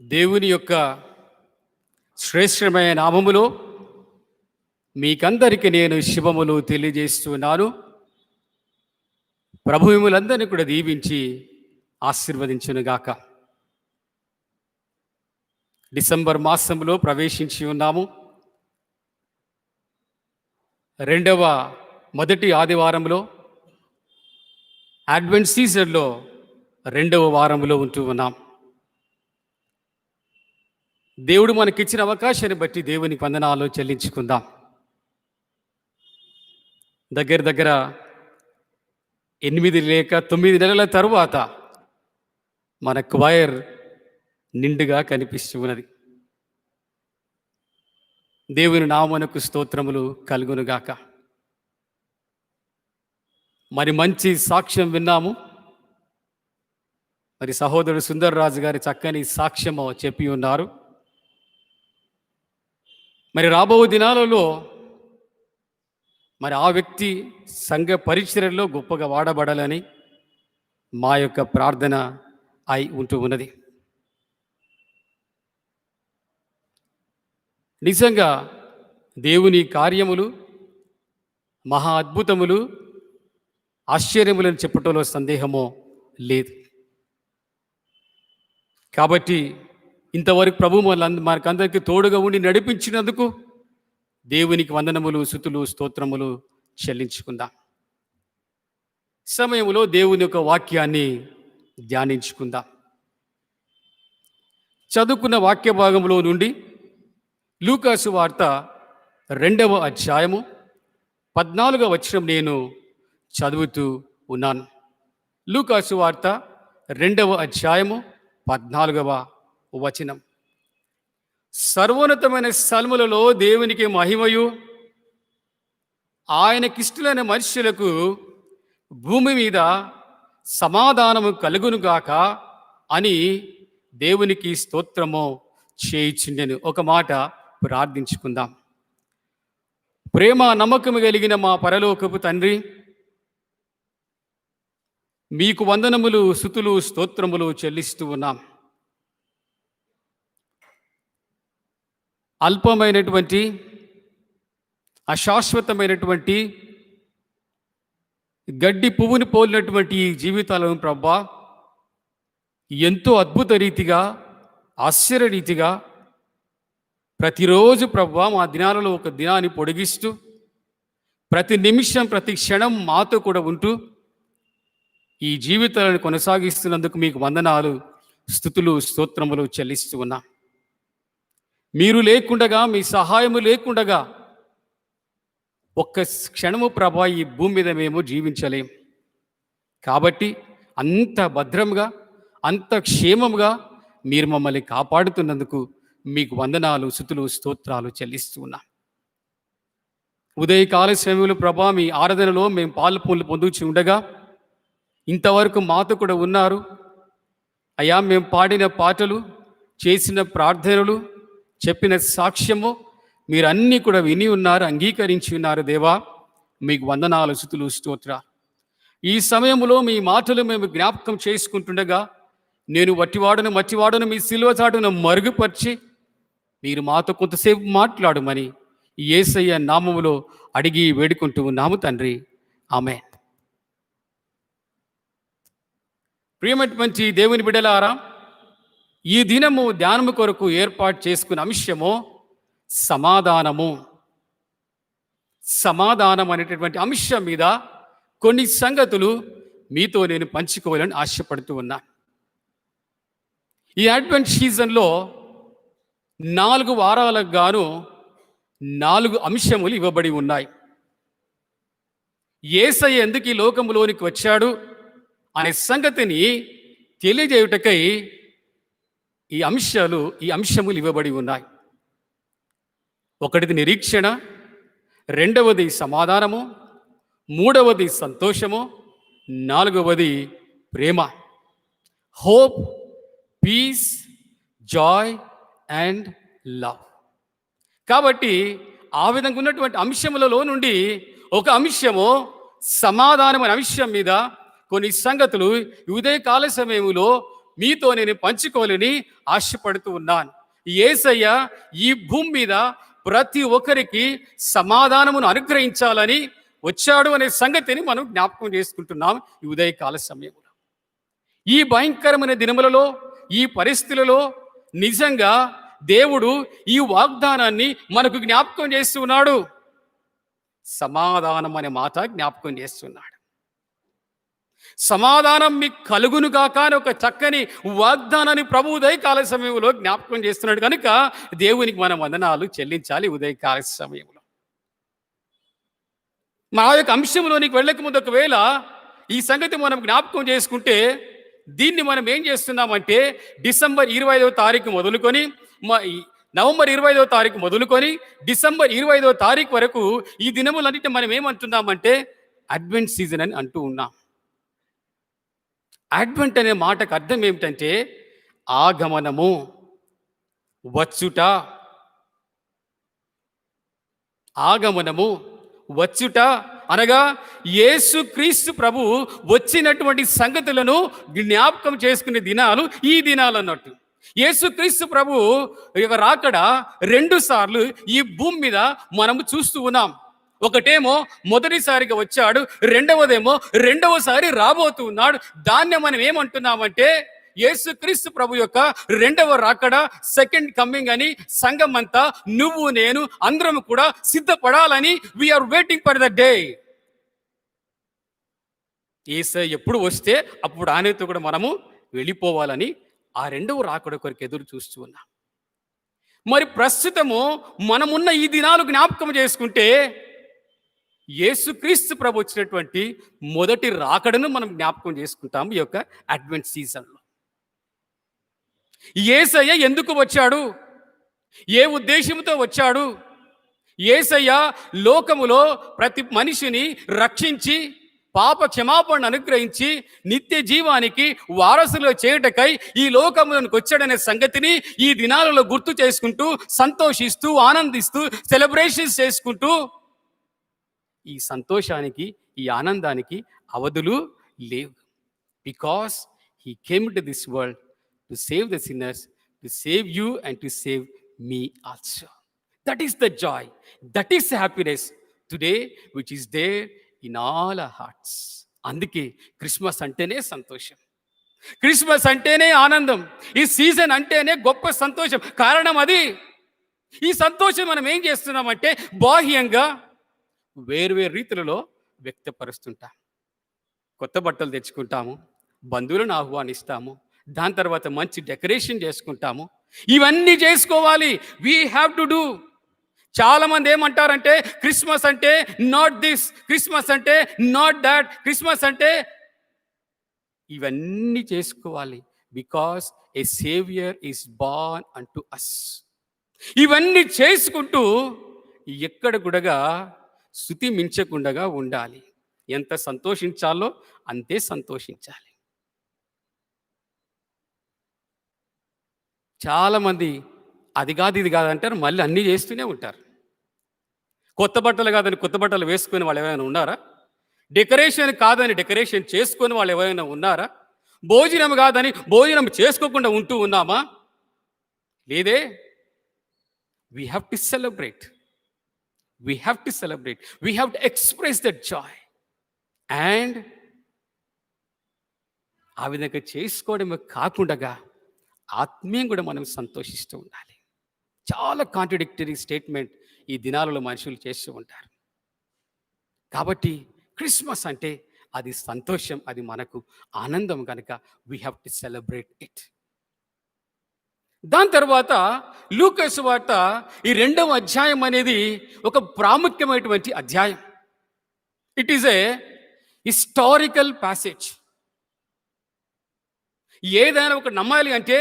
దేవుని యొక్క శ్రేష్టమైన నామములో మీకందరికీ నేను శుభములు తెలియజేస్తున్నాను. ప్రభు మిమ్మలందరినీ కూడా దీవించి ఆశీర్వదించునుగాక. డిసెంబర్ మాసంలో ప్రవేశించి ఉన్నాము. మొదటి ఆదివారంలో అడ్వెంట్ సీజన్లో 2వ వారంలో ఉంటూ ఉన్నాం. దేవుడు మనకిచ్చిన అవకాశాన్ని బట్టి దేవునికి వందనాలు చెల్లించుకుందాం. దగ్గర 8 లేక 9 నెలల తరువాత మన క్వైర్ నిండుగా కనిపిస్తూ ఉన్నది. దేవుని నామమునకు స్తోత్రములు కలుగునుగాక. మరి మంచి సాక్ష్యం విన్నాము. మరి సహోదరుడు సుందర్రాజు గారి చక్కని సాక్ష్యము చెప్పి ఉన్నారు. మరి రాబో దినాలలో మరి ఆ వ్యక్తి సంఘ పరిచర్యలో గొప్పగా వాడబడాలని మా యొక్క ప్రార్థన అయి ఉంటూ ఉన్నది. నిజంగా దేవుని కార్యములు మహా అద్భుతములు ఆశ్చర్యములను చెప్పటంలో సందేహమో లేదు. కాబట్టి ఇంతవరకు ప్రభు మనకందరికీ తోడుగా ఉండి నడిపించినందుకు దేవునికి వందనములు, స్తుతులు, స్తోత్రములు చెల్లించుకుందాం. సమయంలో దేవుని యొక్క వాక్యాన్ని ధ్యానించుకుందాం. చదువుకున్న వాక్య భాగంలో నుండి లూకాసు వార్త 2వ అధ్యాయము 14వ వచనం నేను చదువుతూ ఉన్నాను. లూకాసు వార్త 2వ అధ్యాయము 14వ వచనం. సర్వోన్నతమైన స్థలములలో దేవునికి మహిమయు, ఆయనకిష్టులైన మనుష్యులకు భూమి మీద సమాధానము కలుగునుగాక అని దేవునికి స్తోత్రము చేయించుండెను. ఒక మాట ప్రార్థించుకుందాం. ప్రేమ నమ్మకము కలిగిన మా పరలోకపు తండ్రి, మీకు వందనములు, స్తుతులు, స్తోత్రములు చెల్లిస్తూ ఉన్నాం. అల్పమైనటువంటి అశాశ్వతమైనటువంటి గడ్డి పువ్వుని పోలినటువంటి ఈ జీవితాలను ప్రభా ఎంతో అద్భుత రీతిగా, ఆశ్చర్యరీతిగా ప్రతిరోజు ప్రభా మా దినాలలో ఒక దినాన్ని పొడిగిస్తూ ప్రతి నిమిషం ప్రతి క్షణం మాతో కూడా ఉంటూ ఈ జీవితాలను కొనసాగిస్తున్నందుకు మీకు వందనాలు, స్తుతులు, స్తోత్రములు చెల్లిస్తూ ఉన్నా. మీరు లేకుండగా, మీ సహాయము లేకుండగా ఒక్క క్షణము ప్రభా ఈ భూమి మీద మేము జీవించలేం. కాబట్టి అంత భద్రంగా, అంత క్షేమంగా మీరు మమ్మల్ని కాపాడుతున్నందుకు మీకు వందనాలు, స్తుతులు, స్తోత్రాలు చెల్లిస్తూ ఉన్నా. ఉదయకాల సమయంలో ప్రభా మీ ఆరాధనలో మేము పాలు పొందుచి ఉండగా ఇంతవరకు మాతో కూడా ఉన్నారు. అయ్యా, మేము పాడిన పాటలు, చేసిన ప్రార్థనలు, చెప్పిన సాక్ష్యము మీరు అన్నీ కూడా విని ఉన్నారు, అంగీకరించి ఉన్నారు. దేవా, మీకు వందనాలు, స్తుతులు, స్తోత్ర. ఈ సమయంలో మీ మాటలు మేము జ్ఞాపకం చేసుకుంటుండగా నేను మట్టివాడను మీ సిలువ చాటును మరుగుపరిచి మీరు మాతో కొంతసేపు మాట్లాడమని యేసయ్య నామములో అడిగి వేడుకుంటూ ఉన్నాము తండ్రి. ఆమేన్. ప్రియమైనటువంటి దేవుని బిడ్డలారా, ఈ దినము ధ్యానము కొరకు ఏర్పాటు చేసుకున్న అంశము సమాధానము. సమాధానం అనేటటువంటి అంశం మీద కొన్ని సంగతులు మీతో నేను పంచుకోవాలని ఆశపడుతూ ఉన్నా. ఈ అడ్వెంట్ సీజన్లో 4 వారాలకు గాను 4 అంశములు ఇవ్వబడి ఉన్నాయి. యేసయ్య ఎందుకు ఈ లోకములోనికి వచ్చాడు అనే సంగతిని తెలియజేయుటకై ఈ అంశములు ఇవ్వబడి ఉన్నాయి. ఒకటిది నిరీక్షణ, 2వది సమాధానము, 3వది సంతోషము, 4వది ప్రేమ. Hope, peace, joy and love. కాబట్టి ఆ విధంగా ఉన్నటువంటి అంశములలో నుండి ఒక అంశము సమాధానం అనే అంశం మీద కొన్ని సంగతులు ఉదయకాల సమయంలో మీతో నేను పంచుకోవాలని ఆశపడుతూ ఉన్నాను. యేసయ్య ఈ భూమి మీద ప్రతి ఒక్కరికి సమాధానమును అనుగ్రహించాలని వచ్చాడు అనే సంగతిని మనం జ్ఞాపకం చేసుకుంటున్నాం ఈ ఉదయకాల సమయంలో. ఈ భయంకరమైన దినములలో, ఈ పరిస్థితులలో నిజంగా దేవుడు ఈ వాగ్దానాన్ని మనకు జ్ఞాపకం చేస్తున్నాడు. సమాధానం అనే మాట జ్ఞాపకం చేస్తున్నాడు. సమాధానం మీకు కలుగును గాక అని ఒక చక్కని వాగ్దానాన్ని ప్రభు ఉదయకాల సమయంలో జ్ఞాపకం చేస్తున్నాడు కనుక దేవునికి మనం వందనాలు చెల్లించాలి ఉదయకాల సమయంలో. మా యొక్క అంశంలోనికి వెళ్ళక ముందు ఒకవేళ ఈ సంగతి మనం జ్ఞాపకం చేసుకుంటే దీన్ని మనం ఏం చేస్తున్నామంటే డిసెంబర్ 25వ తారీఖు మొదలుకొని నవంబర్ 25వ తారీఖు మొదలుకొని డిసెంబర్ 25వ తారీఖు వరకు ఈ దినములన్నిటి మనం ఏమంటున్నామంటే అడ్వెంట్ సీజన్ అని అంటూ ఉన్నాం. అడ్వెంట్ అనే మాటకు అర్థం ఏమిటంటే ఆగమనము, వచ్చుట. ఆగమనము, వచ్చుట అనగా యేసుక్రీస్తు ప్రభు వచ్చినటువంటి సంగతులను జ్ఞాపకం చేసుకునే దినాలు ఈ దినాలు అన్నట్టు. యేసుక్రీస్తు ప్రభు యొక్క రాకడ 2 సార్లు ఈ భూమి మీద మనము చూస్తూ ఉన్నాం. ఒకటేమో మొదటిసారిగా వచ్చాడు, రెండవసారి రాబోతూ ఉన్నాడు. దాన్ని మనం ఏమంటున్నామంటే యేసుక్రీస్తు ప్రభు యొక్క 2వ రాకడ, సెకండ్ కమింగ్ అని సంఘం అంతా నువ్వు నేను అందరం కూడా సిద్ధపడాలని we are waiting for the day. Yesayya ఎప్పుడు వస్తే అప్పుడు ఆయనతో కూడా మనము వెళ్ళిపోవాలని ఆ 2వ రాకడ కొరకు ఎదురు చూస్తూ ఉన్నాం. మరి ప్రస్తుతము మనమున్న ఈ దినాలు జ్ఞాపకం చేసుకుంటే యేసుక్రీస్తు ప్రభు వచ్చినటువంటి మొదటి రాకడను మనం జ్ఞాపకం చేసుకుంటాము ఈ యొక్క అడ్వెంట్ సీజన్లో. యేసయ్య ఎందుకు వచ్చాడు? ఏ ఉద్దేశంతో వచ్చాడు? యేసయ్య లోకములో ప్రతి మనిషిని రక్షించి పాప క్షమాపణ అనుగ్రహించి నిత్య జీవానికి వారసులు చేయుటకై ఈ లోకములకు వచ్చాడనే సంగతిని ఈ దినాలలో గుర్తు చేసుకుంటూ, సంతోషిస్తూ, ఆనందిస్తూ, సెలబ్రేషన్స్ చేసుకుంటూ, ఈ సంతోషానికి, ఈ ఆనందానికి అవధులు లేవు. Because he came to this world to save the sinners, to save you and to save me also. That is the joy, that is the happiness today which is there in all our hearts. అందుకే Christmas అంటేనే సంతోషం, Christmas అంటేనే ఆనందం, ఈ season అంటేనే గొప్ప సంతోషం. కారణం అది. ఈ సంతోషం మనం ఏం చేస్తున్నామంటే బాహ్యంగా వేరువేరు రీతులలో వ్యక్తపరుస్తుంటాం. కొత్త బట్టలు తెచ్చుకుంటాము, బంధువులను ఆహ్వానిస్తాము, దాని తర్వాత మంచి డెకరేషన్ చేసుకుంటాము. ఇవన్నీ చేసుకోవాలి. We have to do. చాలా మంది ఏమంటారంటే క్రిస్మస్ అంటే నాట్ దిస్, క్రిస్మస్ అంటే నాట్ దాట్, క్రిస్మస్ అంటే ఇవన్నీ చేసుకోవాలి. Because A saviour is born అంటు అస్. ఇవన్నీ చేసుకుంటూ ఎక్కడ కూడా స్తుతి మించకుండా ఉండాలి. ఎంత సంతోషించాలో అంతే సంతోషించాలి. చాలామంది అది కాదు ఇది కాదంటారు, మళ్ళీ అన్నీ చేస్తూనే ఉంటారు. కొత్త బట్టలు కాదని కొత్త బట్టలు వేసుకుని వాళ్ళు ఎవరైనా ఉన్నారా? డెకరేషన్ కాదని డెకరేషన్ చేసుకొని వాళ్ళు ఎవరైనా ఉన్నారా? భోజనం కాదని భోజనం చేసుకోకుండా ఉంటూ ఉన్నామా? లేదే. We have to celebrate. We have to celebrate. We have to express that joy. And ఆ విధంగా చేసుకోవడమే కాకుండా ఆత్మీయం కూడా మనం సంతోషిస్తూ ఉండాలి. చాలా కాంట్రడిక్టరీ స్టేట్మెంట్ ఈ దినాలలో మనుషులు చేస్తూ ఉంటారు. కాబట్టి క్రిస్మస్ అంటే అది సంతోషం, అది మనకు ఆనందం కనుక we have to celebrate it. దాని తర్వాత లూకా సువార్త ఈ 2వ అధ్యాయం అనేది ఒక ప్రాముఖ్యమైనటువంటి అధ్యాయం. It is a historical passage. ఏదైనా ఒక నమ్మాలి అంటే,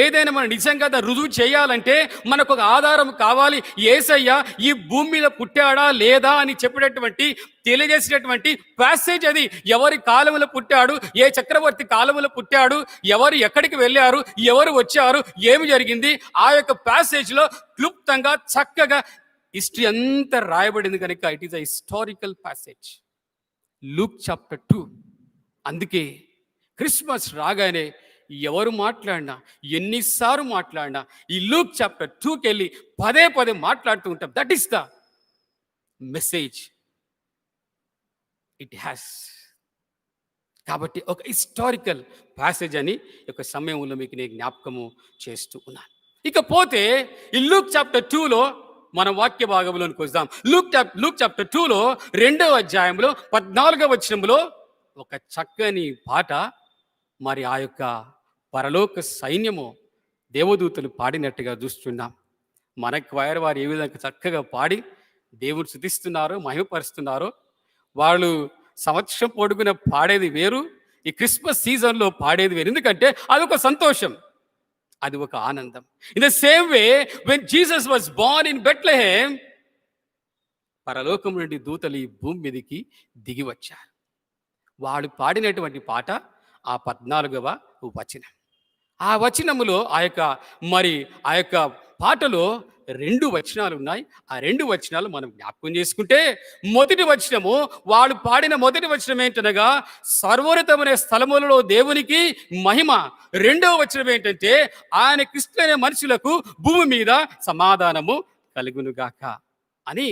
ఏదైనా మనం నిజంగా రుజువు చేయాలంటే మనకు ఒక ఆధారం కావాలి. యేసయ్య ఈ భూమి మీద పుట్టాడా లేదా అని చెప్పేటటువంటి తెలియజేసినటువంటి ప్యాసేజ్ అది. ఎవరి కాలంలో పుట్టాడు, ఏ చక్రవర్తి కాలంలో పుట్టాడు, ఎవరు ఎక్కడికి వెళ్ళారు, ఎవరు వచ్చారు, ఏమి జరిగింది, ఆ యొక్క ప్యాసేజ్లో క్లుప్తంగా చక్కగా హిస్టరీ అంతా రాయబడింది కనుక it is a historical passage. Luke chapter 2. అందుకే క్రిస్మస్ రాగానే ఎవరు మాట్లాడినా, ఎన్నిసార్లు మాట్లాడినా ఈ లూక్ చాప్టర్ 2కి వెళ్ళి పదే పదే మాట్లాడుతూ ఉంటాం. That is the message it has. కాబట్టి ఒక హిస్టారికల్ ప్యాసేజ్ అని ఒక సమయంలో మీకు నేను జ్ఞాపకము చేస్తూ ఉన్నాను. ఇకపోతే ఈ లూక్ చాప్టర్ 2లో మన వాక్య భాగంలోనికి వద్దాం. లూక్ చాప్టర్ 2లో 2వ అధ్యాయంలో 14వ వచనంలో ఒక చక్కని పాట మరి ఆ యొక్క పరలోక సైన్యము దేవదూతలు పాడినట్టుగా చూస్తున్నాం. మన క్వైర్ వారు ఏ విధంగా చక్కగా పాడి దేవుడు స్తుతిస్తున్నారో, మహిమపరుస్తున్నారో. వాళ్ళు సంవత్సరం పొడుగున పాడేది వేరు, ఈ క్రిస్మస్ సీజన్లో పాడేది వేరు. ఎందుకంటే అదొక సంతోషం, అది ఒక ఆనందం. In the same way when Jesus was Born in Bethlehem, పరలోకం నుండి దూతలు ఈ భూమి మీదకి దిగి వచ్చారు. వాడు పాడినటువంటి పాట ఆ 14వ వచనం. ఆ వచనములో ఆ యొక్క పాటలో 2 వచనాలు ఉన్నాయి. ఆ 2 వచనాలు మనం జ్ఞాపకం చేసుకుంటే, మొదటి వచనము వాడు పాడిన మొదటి వచనం ఏంటనగా సర్వోన్నతమైన స్థలములలో దేవునికి మహిమ. 2వ వచనం ఏంటంటే ఆయన క్రీస్తు మనుషులకు భూమి మీద సమాధానము కలుగునుగాక అని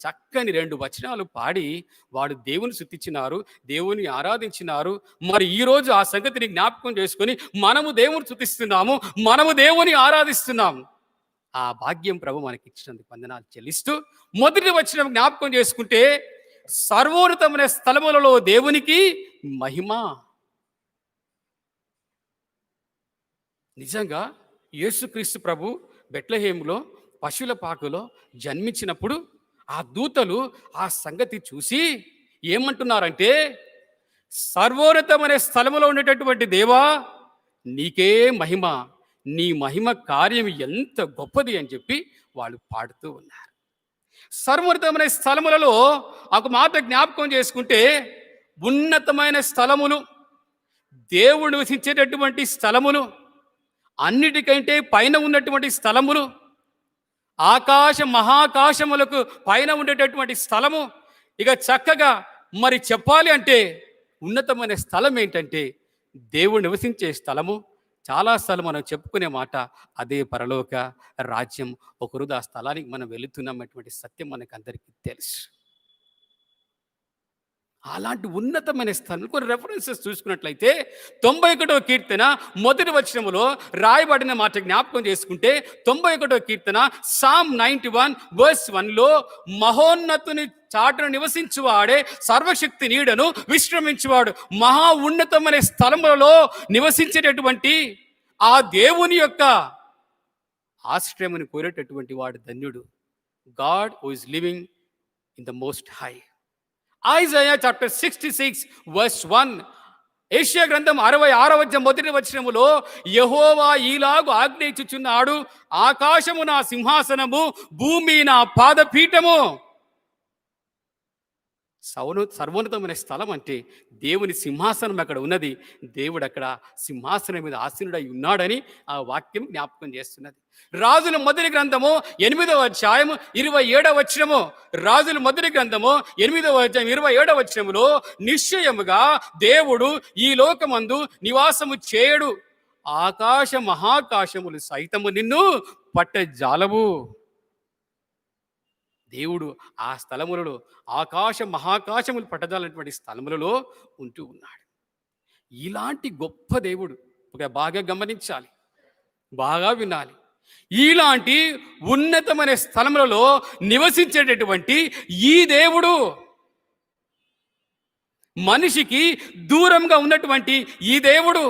చక్కని 2 వచనాలు పాడి వాడు దేవుని స్తుతించినారు, దేవుని ఆరాధించినారు. మరి ఈరోజు ఆ సంగతిని జ్ఞాపకం చేసుకొని మనము దేవుని స్తుతిస్తున్నాము, మనము దేవుని ఆరాధిస్తున్నాము. ఆ భాగ్యం ప్రభు మనకి ఇచ్చినందుకు వందనాలు చెల్లిస్తూ, మొదటి వచనం జ్ఞాపకం చేసుకుంటే సర్వోన్నతమైన స్థలములలో దేవునికి మహిమ. నిజంగా యేసుక్రీస్తు ప్రభు బెత్లెహేములో పశువుల పాకలో జన్మించినప్పుడు ఆ దూతలు ఆ సంగతి చూసి ఏమంటున్నారంటే, సర్వోన్నతమైన స్థలములో ఉండేటటువంటి దేవా నీకే మహిమ, నీ మహిమ కార్యం ఎంత గొప్పది అని చెప్పి వాళ్ళు పాడుతూ ఉన్నారు. సర్వోన్నతమైన స్థలములలో ఒక మాట జ్ఞాపకం చేసుకుంటే, ఉన్నతమైన స్థలములు, దేవుడు నివసించేటటువంటి స్థలములు, అన్నిటికంటే పైన ఉన్నటువంటి స్థలములు, మహాకాశములకు పైన ఉండేటటువంటి స్థలము. ఇక చక్కగా మరి చెప్పాలి అంటే ఉన్నతమైన స్థలం ఏంటంటే దేవుడు నివసించే స్థలము. చాలాసార్లు మనం చెప్పుకునే మాట అదే పరలోక రాజ్యం. ఒకరోజు ఆ స్థలానికి మనం వెళుతున్నామనేటువంటి సత్యం మనకు అందరికీ తెలుసు. అలాంటి ఉన్నతమైన స్థలం కొన్ని రెఫరెన్సెస్ చూసుకున్నట్లయితే 91వ కీర్తన మొదటి వచనములో రాయబడిన మాట జ్ఞాపకం చేసుకుంటే, 91వ కీర్తన సామ్ 91 వర్స్ 1లో మహోన్నతుని చాటును నివసించువాడే సర్వశక్తి నీడను విశ్రమించువాడు. మహా ఉన్నతమైన స్థలములలో నివసించేటటువంటి ఆ దేవుని యొక్క ఆశ్రయమును కోరేటటువంటి వాడు ధన్యుడు. God who is living in the most high. Isaiah chapter 66 verse 1, ఏషియా గ్రంథం 66వ మొదటి వచనములో యెహోవా ఈలాగు ఆజ్ఞయించుచున్నాడు, ఆకాశము నా సింహాసనము, భూమి నా పాదపీఠము. సర్వోన్నతమైన స్థలం అంటే దేవుని సింహాసనం అక్కడ ఉన్నది. దేవుడు అక్కడ సింహాసనం మీద ఆసీనుడై ఉన్నాడని ఆ వాక్యం జ్ఞాపకం చేస్తున్నది. రాజుల మొదటి గ్రంథము 8వ అధ్యాయము 27వ వచనము, రాజుల మొదటి గ్రంథము 8వ అధ్యాయం 27వ వచనములో నిశ్చయముగా దేవుడు ఈ లోకమందు నివాసము చేయడు, ఆకాశ మహాకాశములు సైతము నిన్ను పట్టజాలవు. దేవుడు ఆ స్థలములలో మహాకాశములు పట్టజాలటువంటి స్థలములలో ఉంటూ ఉన్నాడు. ఇలాంటి గొప్ప దేవుడు బాగా గమనించాలి, బాగా వినాలి. ఇలాంటి ఉన్నతమైన స్థలములలో నివసించేటటువంటి ఈ దేవుడు, మనిషికి దూరంగా ఉన్నటువంటి ఈ దేవుడు,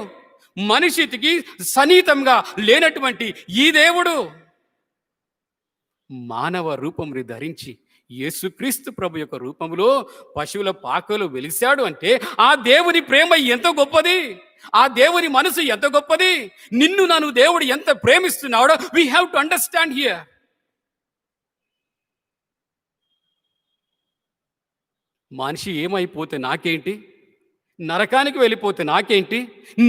మనిషికి సన్నిహితంగా లేనటువంటి ఈ దేవుడు మానవ రూపముని ధరించి యేసుక్రీస్తు ప్రభు యొక్క రూపములో పశువుల పాకలో వెలిశాడు అంటే ఆ దేవుని ప్రేమ ఎంత గొప్పది, ఆ దేవుని మనసు ఎంత గొప్పది, నిన్ను నన్ను దేవుడు ఎంత ప్రేమిస్తున్నాడో we have to understand here. మనిషి ఏమైపోతే నాకేంటి, నరకానికి వెళ్ళిపోతే నాకేంటి,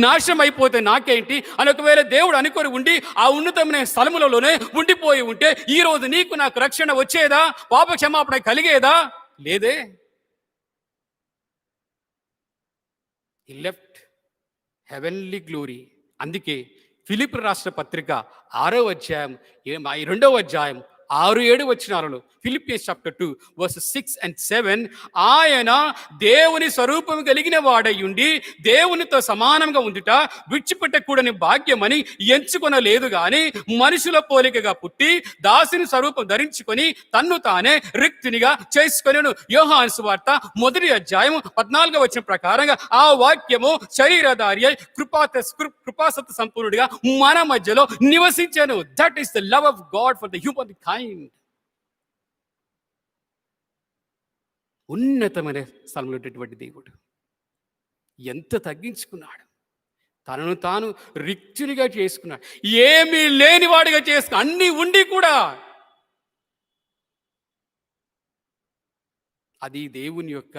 నాశనం అయిపోతే నాకేంటి అని ఒకవేళ దేవుడు అనుకొని ఉండి ఆ ఉన్నతమైన స్థలములలోనే ఉండిపోయి ఉంటే ఈరోజు నీకు నాకు రక్షణ వచ్చేదా, పాప క్షమాపణ కలిగేదా? లేదే. He left heavenly glory అందుకే ఫిలిప్పీ రాష్ట్ర పత్రిక 6వ అధ్యాయం 2వ అధ్యాయం 6-7 వచనాలలో, ఫిలిప్పియన్స్ చాప్టర్ 2 వర్సెస్ 6 and 7, ఆయన దేవుని స్వరూపం కలిగిన వాడయుండి దేవునితో సమానంగా ఉండుట విడిచిపెట్టకూడని భాగ్యమని ఎంచుకొనలేదు గాని మనుషుల పోలికగా పుట్టి దాసుని స్వరూపం ధరించుకొని తన్ను తానే రిక్తునిగా చేసుకొనెను. యోహాను సువార్త 1వ అధ్యాయం 14వ వచనం ప్రకారంగా ఆ వాక్యము శరీరధారి అయి కృపాసత్త సంపూర్ణుడిగా మన మధ్యలో నివసించాను. That is the love of God for the human kind. ఉన్నతమైన స్థలంలో ఉన్నటువంటి దేవుడు ఎంత తగ్గించుకున్నాడు, తనను తాను రిక్తునిగా చేసుకున్నాడు, ఏమీ లేనివాడిగా చేసుకున్నాడు, అన్నీ ఉండి కూడా. అది దేవుని యొక్క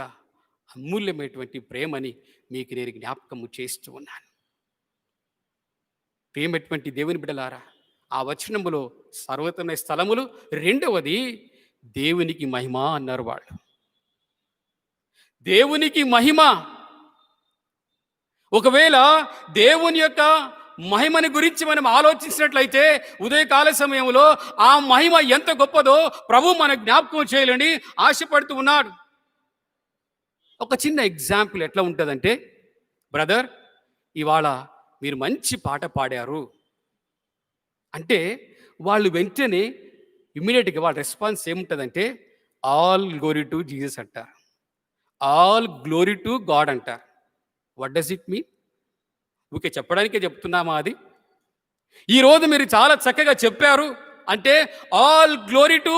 అమూల్యమైనటువంటి ప్రేమని మీకు నేను జ్ఞాపకము చేస్తూ ఉన్నాను. ప్రేమటువంటి దేవుని బిడ్డలారా, ఆ వచనములో సర్వోన్నతమైన స్థలములు, రెండవది దేవునికి మహిమ అన్నారు వాళ్ళు. దేవునికి మహిమ. ఒకవేళ దేవుని యొక్క మహిమని గురించి మనం ఆలోచించినట్లయితే ఉదయకాల సమయంలో ఆ మహిమ ఎంత గొప్పదో ప్రభు మన జ్ఞాపకం చేయాలని ఆశపడుతూ ఉన్నాడు. ఒక చిన్న ఎగ్జాంపుల్ ఎట్లా ఉంటుందంటే, బ్రదర్ ఇవాళ మీరు మంచి పాట పాడారు అంటే వాళ్ళు వెంటనే ఇమ్మీడియట్గా వాళ్ళ రెస్పాన్స్ ఏముంటుందంటే ఆల్ గ్లోరీ టు జీసస్ అంటారు, ఆల్ గ్లోరీ టు గాడ్ అంటారు. What does it mean? ఊకే చెప్పడానికే చెప్తున్నామా? అది ఈరోజు మీరు చాలా చక్కగా చెప్పారు అంటే ఆల్ గ్లోరీ టు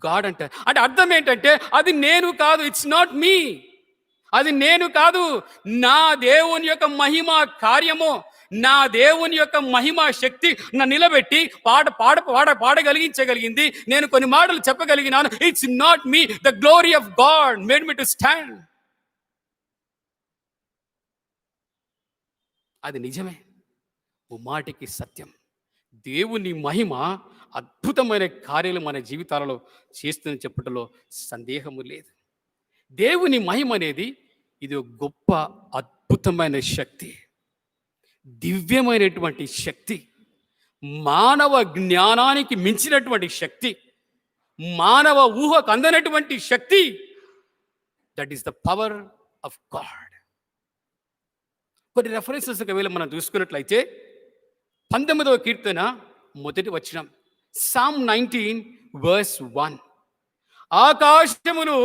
గాడ్ అంటారు. అంటే అర్థం ఏంటంటే అది నేను కాదు, ఇట్స్ నాట్ మీ, అది నేను కాదు, నా దేవుని యొక్క మహిమ కార్యము, నా దేవుని యొక్క మహిమ శక్తి నా నిలబెట్టి పాడగలిగించగలిగింది. నేను కొన్ని మాటలు చెప్పగలిగినాను. It's not me, the glory of God made me to stand. అది నిజమే, మాటికి సత్యం. దేవుని మహిమ అద్భుతమైన కార్యాలు మన జీవితాలలో చేస్తుందని చెప్పటంలో సందేహము లేదు. దేవుని మహిమ అనేది ఇది ఒక గొప్ప అద్భుతమైన శక్తి, దివ్యమైనటువంటి శక్తి, మానవ జ్ఞానానికి మించినటువంటి శక్తి, మానవ ఊహకు అందనటువంటి శక్తి. That is the power of God. కొన్ని రెఫరెన్సెస్ ఒకవేళ మనం చూసుకున్నట్లయితే 19వ కీర్తన 1వ వచనం, సామ్ 19 verse 1, ఆకాశములు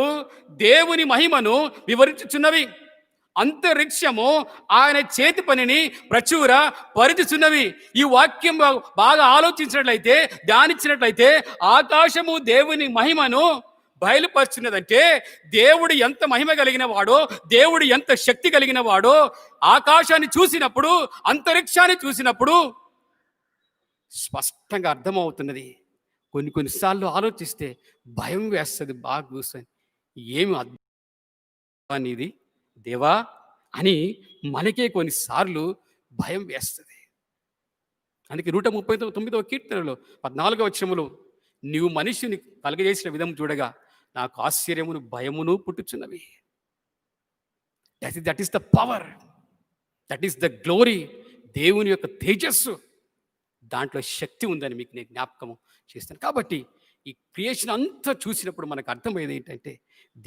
దేవుని మహిమను వివరించుచున్నవి, అంతరిక్షము ఆయన చేతి పనిని ప్రచుర పరిచుచున్నవి. ఈ వాక్యం బాగా ఆలోచించినట్లయితే, ధ్యానించినట్లయితే ఆకాశము దేవుని మహిమను బయలుపరుచున్నదంటే దేవుడు ఎంత మహిమ కలిగిన వాడో, దేవుడు ఎంత శక్తి కలిగిన వాడో ఆకాశాన్ని చూసినప్పుడు, అంతరిక్షాన్ని చూసినప్పుడు స్పష్టంగా అర్థమవుతున్నది. కొన్నిసార్లు ఆలోచిస్తే భయం వేస్తుంది, బాగా కూర్చొని ఏమి అద్భుతం ఇది దేవా అని మనకే కొన్నిసార్లు భయం వేస్తుంది. అందుకే 139వ కీర్తనలో 14వ వచనములో, నీవు మనిషిని కలగజేసిన విధం చూడగా నాకు ఆశ్చర్యమును భయమును పుట్టుచున్నవి. That is the power, that is the glory. దేవుని యొక్క తేజస్సు, దాంట్లో శక్తి ఉందని మీకు నేను జ్ఞాపకము చేస్తాను. కాబట్టి ఈ క్రియేషన్ అంతా చూసినప్పుడు మనకు అర్థమయ్యేది ఏంటంటే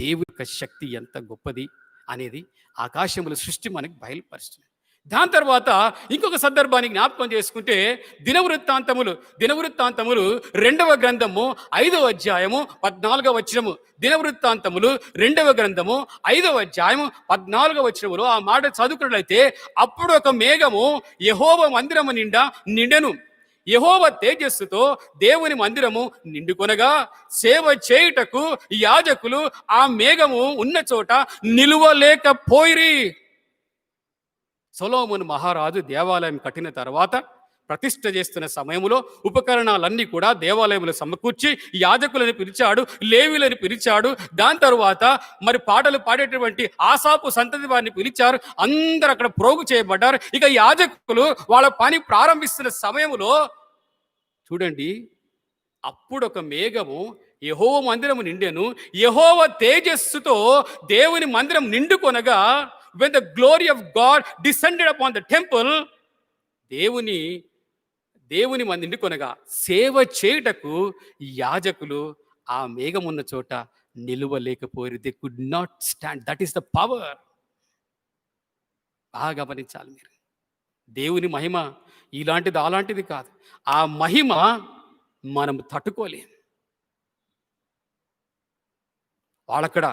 దేవుని యొక్క శక్తి ఎంత గొప్పది అనేది ఆకాశముల సృష్టి మనకి బయలుపరుస్తుంది. దాని తర్వాత ఇంకొక సందర్భాన్ని జ్ఞాపకం చేసుకుంటే దినవృత్తాంతములు 2వ గ్రంథము 5వ అధ్యాయము 14వ వచనము. దినవృత్తాంతములు 2వ గ్రంథము 5వ అధ్యాయము 14వ వచనములో ఆ మాట చదువుకున్నట్లయితే, అప్పుడు ఒక మేఘము యెహోవా మందిరము నిండా నిండెను, యెహోవా తేజస్సుతో దేవుని మందిరము నిండుకొనగా సేవ చేయుటకు యాజకులు ఆ మేఘము ఉన్న చోట నిలువలేకపోయిరి. సొలొమోను మహారాజు దేవాలయం కట్టిన తర్వాత ప్రతిష్ఠ చేస్తున్న సమయంలో ఉపకరణాలన్నీ కూడా దేవాలయంలో సమకూర్చి యాజకులను పిలిచాడు, లేవీలను పిలిచాడు. దాని తరువాత మరి పాటలు పాడేటువంటి ఆసాపు సంతతి వారిని పిలిచారు. అందరూ అక్కడ ప్రోగు చేయబడ్డారు. ఇక యాజకులు వాళ్ళ పని ప్రారంభిస్తున్న సమయంలో చూడండి, అప్పుడు ఒక మేఘము యెహోవా మందిరము నిండెను, యెహోవా తేజస్సుతో దేవుని మందిరం నిండుకొనగా, when the glory of God descended upon the temple, దేవుని దేవుని మందిని కొనగా సేవ చేయుటకు యాజకులు ఆ మేఘమున్న చోట నిలువలేకపోయారు. They could not stand. That is the power. బాగా గమనించాలి మీరు. దేవుని మహిమ ఇలాంటిది అలాంటిది కాదు. ఆ మహిమ మనం తట్టుకోలేం. వాళ్ళక్కడ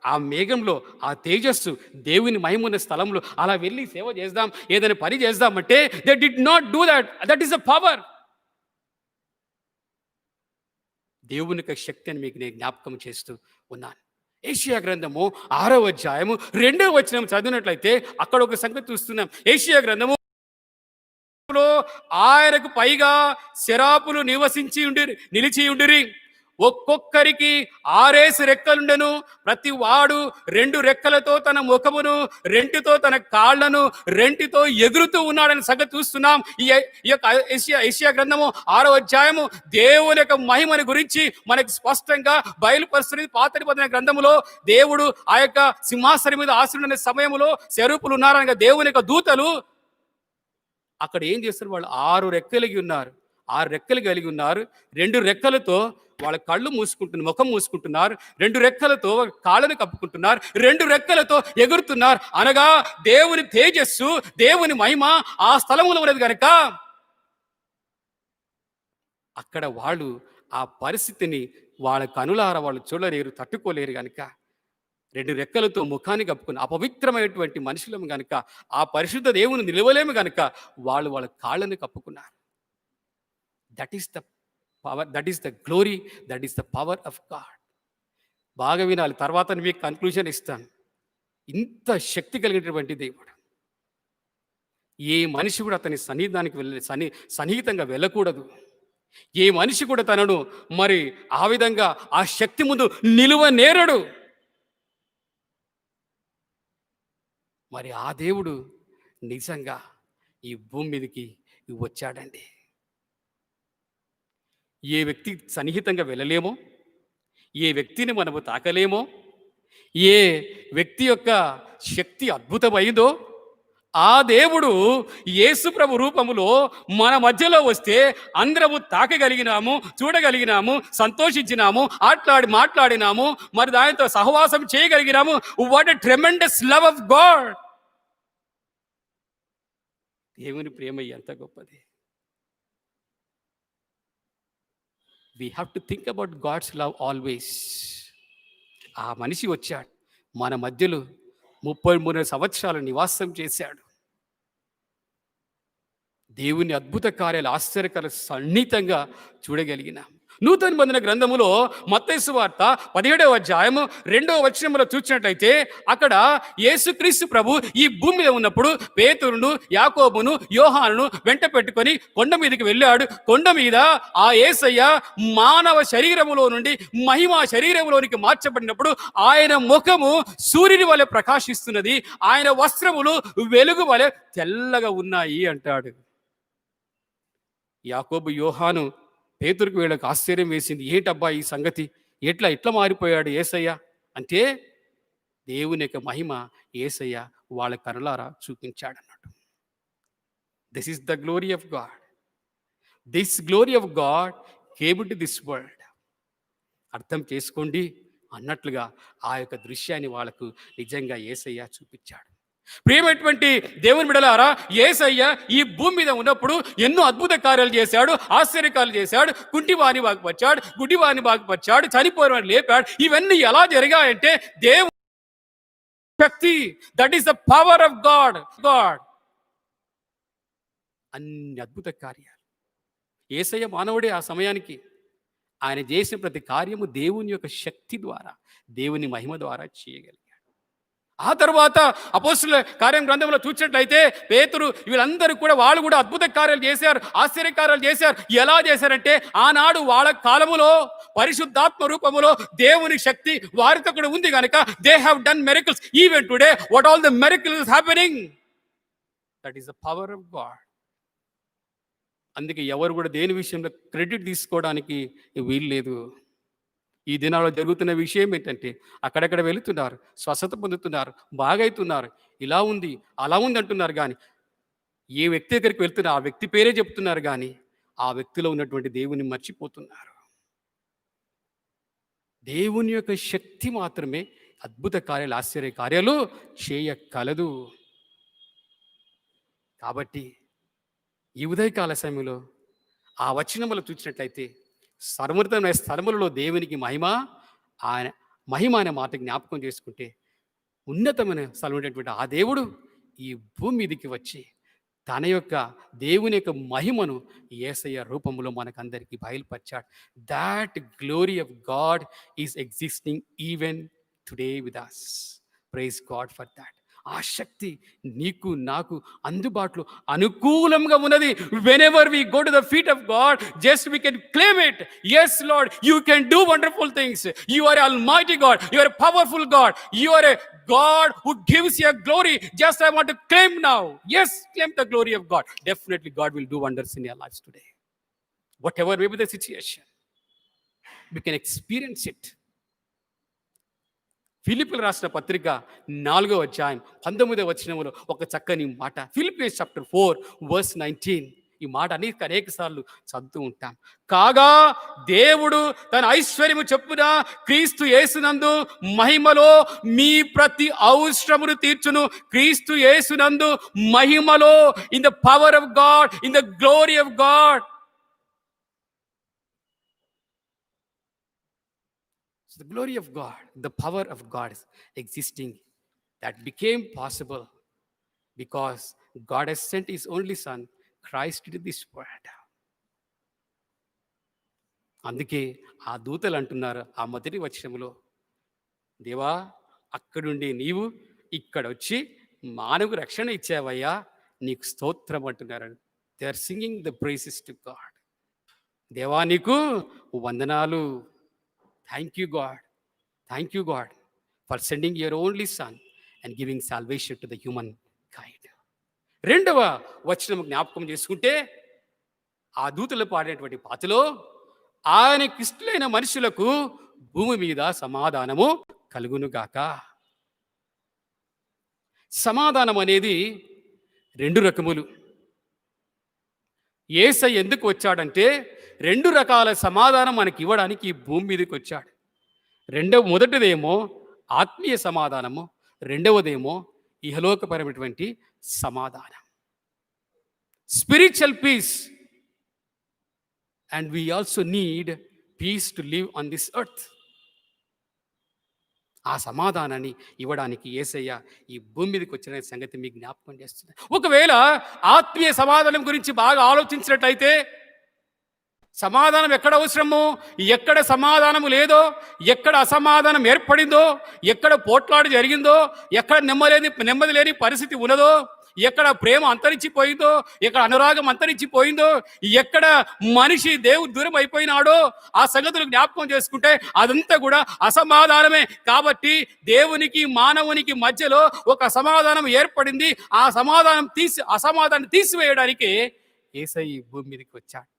ఆ మేఘంలో ఆ తేజస్సు దేవుని మహిమ ఉన్న స్థలంలో అలా వెళ్ళి సేవ చేద్దాం, ఏదైనా పని చేద్దామంటే they did not do that. That is the power. దేవుని యొక్క శక్తి అని మీకు నేను జ్ఞాపకం చేస్తూ ఉన్నాను. ఏషియా గ్రంథము 6వ అధ్యాయము 2వ వచనం చదివినట్లయితే అక్కడ ఒక సంగతి చూస్తున్నాం. ఏషియా గ్రంథము ఆయనకు పైగా శరాపులు నిలిచి ఉండిరి. ఒక్కొక్కరికి 6 రెక్కలుండెను. ప్రతి వాడు 2 రెక్కలతో తన ముఖమును, 2తో తన కాళ్లను, 2తో ఎగురుతూ ఉన్నాడని సంగతి చూస్తున్నాం. ఈ యొక్క ఏషియా గ్రంథము 6వ అధ్యాయము దేవుని యొక్క మహిమని గురించి మనకి స్పష్టంగా బయలుపరుస్తున్నది. పాత నిబంధన గ్రంథములో దేవుడు ఆ యొక్క సింహాసనం మీద ఆసీనుడైన సమయంలో శరూపులు ఉన్నారనగా దేవుని యొక్క దూతలు అక్కడ ఏం చేస్తారు? వాళ్ళు 6 రెక్కలు కలిగి ఉన్నారు. 2 రెక్కలతో వాళ్ళ కళ్ళు మూసుకుంటున్నారు, ముఖం మూసుకుంటున్నారు. 2 రెక్కలతో కాళ్ళను కప్పుకుంటున్నారు. 2 రెక్కలతో ఎగురుతున్నారు. అనగా దేవుని తేజస్సు, దేవుని మహిమ ఆ స్థలములో ఉన్నది కనుక అక్కడ వాళ్ళు ఆ పరిస్థితిని వాళ్ళ కనులార వాళ్ళు చూడలేరు, తట్టుకోలేరు కనుక 2 రెక్కలతో ముఖాన్ని కప్పుకుని అపవిత్రమైనటువంటి మనుషులము గనుక, ఆ పరిశుద్ధ దేవుని నిలవలేము గనుక వాళ్ళ కాళ్ళని కప్పుకున్నారు. That is the power, that is the glory, that is the power of God. బాగా వినాలి, తర్వాత మీకు కన్క్లూజన్ ఇస్తాను. ఇంత శక్తి కలిగినటువంటి దేవుడు, ఏ మనిషి కూడా అతని సన్నిధానికి సన్నిహితంగా వెళ్ళకూడదు. ఏ మనిషి కూడా తనను మరి ఆ విధంగా ఆ శక్తి ముందు నిలువ నేరడు. మరి ఆ దేవుడు నిజంగా ఈ భూమి మీదకి వచ్చాడండి. ఏ వ్యక్తి సన్నిహితంగా వెళ్ళలేమో, ఏ వ్యక్తిని మనము తాకలేమో, ఏ వ్యక్తి యొక్క శక్తి అద్భుతమైందో ఆ దేవుడు యేసు ప్రభు రూపములో మన మధ్యలో వస్తే అందరము తాకగలిగినాము, చూడగలిగినాము, సంతోషించినాము, మాట్లాడినాము, మరి దానితో సహవాసం చేయగలిగినాము. What a tremendous love of God. దేవుని ప్రేమ ఎంత గొప్పది. We have to think about God's love always. ఆ మనిషి వచ్చాడు మన మధ్యలో, 33 సంవత్సరాలు నివాసం చేశాడు. దేవుని అద్భుత కార్యాలు, ఆశ్చర్యకాలు సన్నిహితంగా చూడగలిగిన నూతన నిబంధన గ్రంథములో మత్తయి సువార్త 17వ అధ్యాయము 2వ వచనములో చూసినట్లయితే అక్కడ యేసుక్రీస్తు ప్రభు ఈ భూమి మీద ఉన్నప్పుడు పేతురును, యాకోబును, యోహానును వెంట పెట్టుకొని కొండ మీదకి వెళ్ళాడు. కొండ మీద ఆ యేసయ్య మానవ శరీరములో నుండి మహిమ శరీరములోనికి మార్చబడినప్పుడు ఆయన ముఖము సూర్యుని వలె ప్రకాశిస్తున్నది, ఆయన వస్త్రములు వెలుగు వలె తెల్లగా ఉన్నాయి అంటాడు. యాకోబు, యోహాను, పేతురుకు వీళ్ళకి ఆశ్చర్యం వేసింది. ఏంటబ్బా ఈ సంగతి, ఎట్లా మారిపోయాడు యేసయ్య అంటే దేవుని యొక్క మహిమ యేసయ్య వాళ్ళ కనులారా చూపించాడన్నట్టు. This is the glory of God. This glory of God came to this world. అర్థం చేసుకోండి అన్నట్లుగా ఆ యొక్క దృశ్యాన్ని వాళ్ళకు నిజంగా యేసయ్య చూపించాడు. ప్రియమైనటువంటి దేవుని బిడ్డలారా, యేసయ్య ఈ భూమి మీద ఉన్నప్పుడు ఎన్నో అద్భుత కార్యాలు చేశాడు, ఆశ్చర్యకార్యాలు చేశాడు. కుంటివాని బాగుపరిచాడు, గుడ్డివాని బాగుపరిచాడు, చనిపోయిన వాడిని లేపాడు. ఇవన్నీ ఎలా జరిగాయంటే దేవుని శక్తి. That is the power of God. అన్ని అద్భుత కార్యాలు. యేసయ్య మానవుడే ఆ సమయానికి. ఆయన చేసిన ప్రతి కార్యము దేవుని యొక్క శక్తి ద్వారా, దేవుని మహిమ ద్వారా చేయగలిగాడు. ఆ తర్వాత అపోస్తుల కార్యం గ్రంథంలో చూసినట్లయితే పేతురు వీళ్ళందరూ కూడా వాళ్ళు కూడా అద్భుత కార్యాలు చేశారు, ఆశ్చర్యకార్యాలు చేశారు. ఎలా చేశారంటే ఆనాడు వాళ్ళ కాలములో పరిశుద్ధాత్మ రూపములో దేవుని శక్తి వారితో కూడా ఉంది కనుక they have done miracles. Even today what all the miracles happening, that is the power of God. అందుకే ఎవరు కూడా దేని విషయంలో క్రెడిట్ తీసుకోవడానికి వీలు లేదు. ఈ దినాల్లో జరుగుతున్న విషయం ఏంటంటే అక్కడక్కడ వెళుతున్నారు, స్వస్థత పొందుతున్నారు, బాగైతున్నారు, ఇలా ఉంది అలా ఉంది అంటున్నారు. కానీ ఏ వ్యక్తి దగ్గరికి వెళ్తున్నా ఆ వ్యక్తి పేరే చెప్తున్నారు కానీ ఆ వ్యక్తిలో ఉన్నటువంటి దేవుని మర్చిపోతున్నారు. దేవుని యొక్క శక్తి మాత్రమే అద్భుత కార్యాలు, ఆశ్చర్య కార్యాలు చేయగలదు. కాబట్టి ఈ ఉదయకాల సమయంలో ఆ వచనములు చూసినట్లయితే సర్వోన్నతమైన స్థలములలో దేవునికి మహిమ, ఆయన మహిమ అనే మాట జ్ఞాపకం చేసుకుంటే ఉన్నతమైన స్థలమైనటువంటి ఆ దేవుడు ఈ భూమి మీదకి వచ్చి తన యొక్క దేవుని యొక్క మహిమను యేసయ్య రూపంలో మనకందరికీ బయలుపరిచాడు. That glory of God is existing even today with us. Praise God for that. ఆ శక్తి నీకు నాకు అందుబాటులో అనుకూలంగా ఉన్నది. Whenever we go to the feet of God, just we can claim it. yes lord, you can do wonderful things. You are almighty god, you are a powerful god, you are a god who gives you glory. Just I want to claim now. Yes, claim the glory of god. Definitely god will do wonders in your lives today. Whatever may be the situation, we can experience it. ఫిలిప్పీయులకు రాసిన పత్రిక 4వ అధ్యాయం 19వ వచనంలో ఒక చక్కని మాట. Philippines chapter 4:19. ఈ మాట అనేక సార్లు చదువుతూ ఉంటాం. కాగా దేవుడు తన ఐశ్వర్యము చొప్పున క్రీస్తు యేసునందు మహిమలో మీ ప్రతి అవసరమును తీర్చును. క్రీస్తు యేసునందు మహిమలో, in the power of God, in the glory of God. The glory of God, the power of God is existing. That became possible because God has sent his only son, Christ, into this world. అందుకే ఆ దూతలు అంటున్నారు ఆ మొదటి వచనంలో, దేవా అక్కడుండి నీవు ఇక్కడ వచ్చి మానవుకు రక్షణ ఇచ్చావయ్యా, నీకు స్తోత్రం అంటున్నారు. They are singing the praises to God. దేవా నీకు వందనాలు. Thank you, God. Thank you, God, for sending your only son and giving salvation to the humankind. రెండవ వచనం జ్ఞాపకం చేసుకుంటే ఆ దూతలు పాడేటువంటి పాటలో, ఆయనకి ఇష్టలైన మనుషులకు భూమి మీద సమాధానము కలుగునుగాక. సమాధానం అనేది 2 రకములు. యేసయ్య ఎందుకు వచ్చాడంటే 2 రకాల సమాధానం మనకి ఇవ్వడానికి ఈ భూమి మీదకి వచ్చాడు. మొదటిదేమో ఆత్మీయ సమాధానము, రెండవదేమో ఇహలోకపరమైనటువంటి సమాధానం, spiritual peace. And we also need peace to live on this earth. ఆ సమాధానాన్ని ఇవ్వడానికి యేసయ్య ఈ భూమి మీదకి వచ్చిన సంగతి మీకు జ్ఞాపకం చేస్తుంది. ఒకవేళ ఆత్మీయ సమాధానం గురించి బాగా ఆలోచించినట్లయితే, సమాధానం ఎక్కడ అవసరమో, ఎక్కడ సమాధానము లేదో, ఎక్కడ అసమాధానం ఏర్పడిందో, ఎక్కడ పోట్లాడి జరిగిందో, ఎక్కడ నెమ్మది లేని పరిస్థితి ఉన్నదో, ఎక్కడ ప్రేమ అంతరించిపోయిందో, ఎక్కడ అనురాగం అంతరించిపోయిందో, ఎక్కడ మనిషి దేవుడు దూరం అయిపోయినాడో, ఆ సంగతులు జ్ఞాపకం చేసుకుంటే అదంతా కూడా అసమాధానమే. కాబట్టి దేవునికి మానవునికి మధ్యలో ఒక సమాధానం ఏర్పడింది. ఆ అసమాధానం తీసివేయడానికి యేసయ్య భూమి మీదకి వచ్చాడు.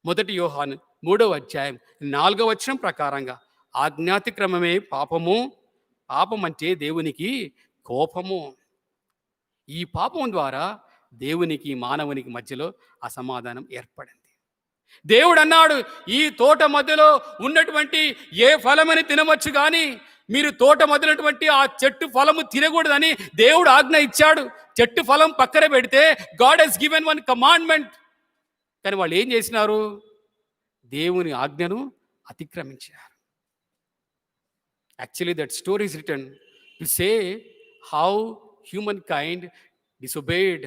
1 యోహాను 3వ అధ్యాయం 4వ వచనం ప్రకారంగా, ఆజ్ఞాతిక్రమమే పాపము, పాపం అంటే దేవునికి కోపము. ఈ పాపం ద్వారా దేవునికి మానవునికి మధ్యలో అసమాధానం ఏర్పడింది. దేవుడు అన్నాడు, ఈ తోట మధ్యలో ఉన్నటువంటి ఏ ఫలమని తినవచ్చు, కానీ మీరు తోట మధ్యనటువంటి ఆ చెట్టు ఫలము తినకూడదని దేవుడు ఆజ్ఞ ఇచ్చాడు. చెట్టు ఫలం పక్కన పెడితే God has given one commandment. కానీ వాళ్ళు ఏం చేసినారు? దేవుని ఆజ్ఞను అతిక్రమించారు. Actually that story is written to say how human kind disobeyed